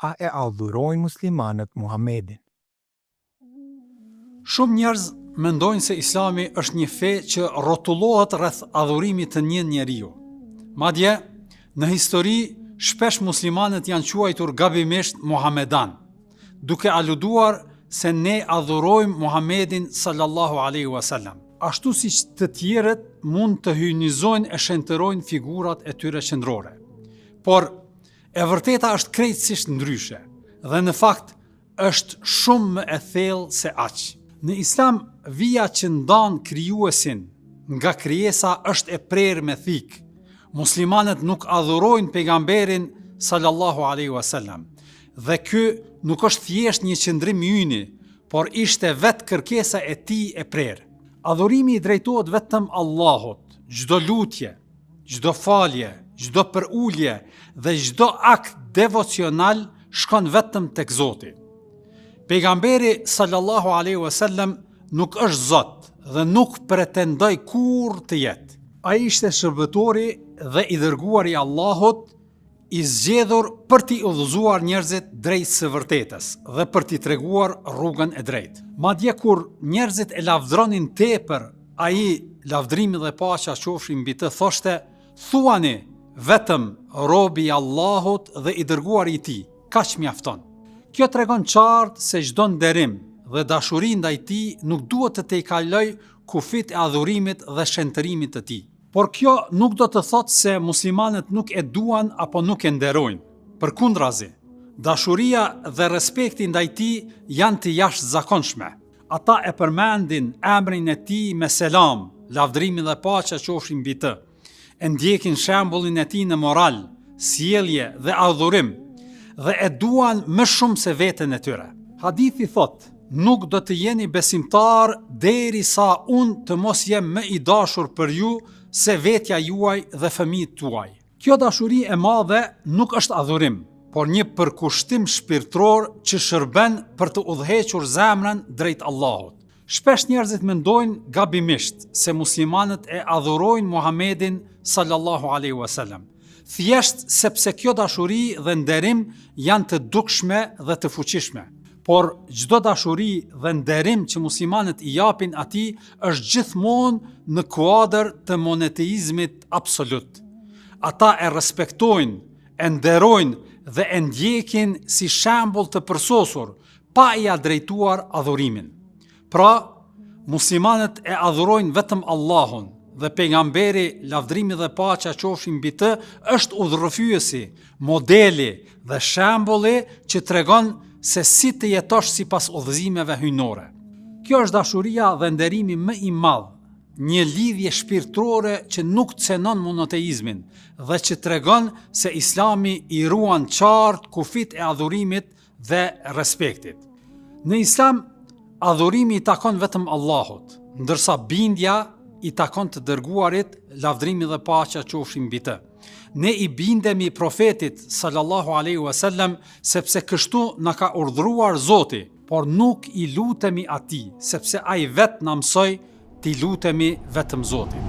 a e adhurojnë muslimanët Muhamedin. Shumë njerëz mendojnë se Islami është një fe që rrotullohet rreth adhurimit të një njeriu. Madje, në histori, shpesh muslimanët janë quajtur gabimisht Muhamedan, duke aluduar se ne adhurojmë Muhamedin sallallahu alaihi wasallam. Ashtu si që të tjerët mund të hynizojnë e shëntërojnë figurat e tyre qendrore. Por, e vërteta është krejtësisht ndryshe, dhe në fakt është shumë më e thellë se aq. Në Islam, vija që ndan krijuesin nga krijesa është e prerë me thik. Muslimanët nuk adhurojnë pejgamberin sallallahu alaihi wasallam. Dhe ky nuk është thjesht një qëndrim yni, por ishte vetë kërkesa e tij e prerë. Adhurimi i drejtohet vetëm Allahut. Çdo lutje, çdo falje, çdo përulje dhe çdo akt devocional shkon vetëm tek Zoti. Pejgamberi sallallahu alaihi wasallam nuk është Zot dhe nuk pretendoi kurrë të jetë. Ai ishte shërbëtori dhe i dërguari i Allahut, i zgjedhur për t'i udhëzuar njerëzit drejt së vërtetës dhe për t'i treguar rrugën e drejtë. Madje kur njerëzit e lavdronin tepër, ai, lavdrimi dhe paqja qofshin mbi të, thoshte: "Thuani vetëm robi i Allahut dhe i dërguari i tij, kaq mjafton." Kjo tregon qartë se çdo nderim dhe dashuri ndaj tij nuk duhet të tejkaloj kufit e adhurimit dhe shëntërimit të tij. Por kjo nuk do të thotë se muslimanët nuk e duan apo nuk e nderojnë. Përkundrazi, dashuria dhe respekti ndaj tij janë të jashtëzakonshme. Ata e përmendin emrin e tij me selam, lavdrimi dhe paqja qofshin mbi të. E ndjekin shembullin e tij në moral, sjellje dhe adhurim, dhe e duan më shumë se veten e tyre. Hadithi thotë: "Nuk do të jeni besimtar derisa unë të mos jem më i dashur për ju se vetja juaj dhe fëmijët tuaj." Kjo dashuri e madhe nuk është adhurim, por një përkushtim shpirtëror që shërben për të udhëhequr zemrën drejt Allahut. Shpesh njerëzit mendojnë gabimisht se muslimanët e adhurojnë Muhamedin sallallahu alaihi wasallam, thjesht sepse kjo dashuri dhe nderim janë të dukshme dhe të fuqishme. Por çdo dashuri dhe nderim që muslimanët i japin atij është gjithmonë në kuadër të monoteizmit absolut. Ata e respektojnë, e nderojnë dhe e ndjekin si shembull të përsosur, pa i drejtuar adhurimin. Pra, muslimanët e adhurojnë vetëm Allahun dhe pejgamberi, lavdrimi dhe paqja qofshin mbi të, është udhërrëfyesi, modeli dhe shembulli që tregon se si të jetosh sipas udhëzimeve hyjnore. Kjo është dashuria dhe nderimi më i madh, një lidhje shpirtërore që nuk cenon monoteizmin dhe që tregon se Islami i ruan qartë kufit e adhurimit dhe respektit. Në Islam, adhurimi i takon vetëm Allahut, ndërsa bindja i takon të dërguarit, lavdrimi dhe paqja qofshin mbi të. Ne i bindemi profetit sallallahu alaihi wasallam sepse kështu na ka urdhëruar Zoti, por nuk i lutemi atij sepse ai vetë na mësoi t'i lutemi vetëm Zotit.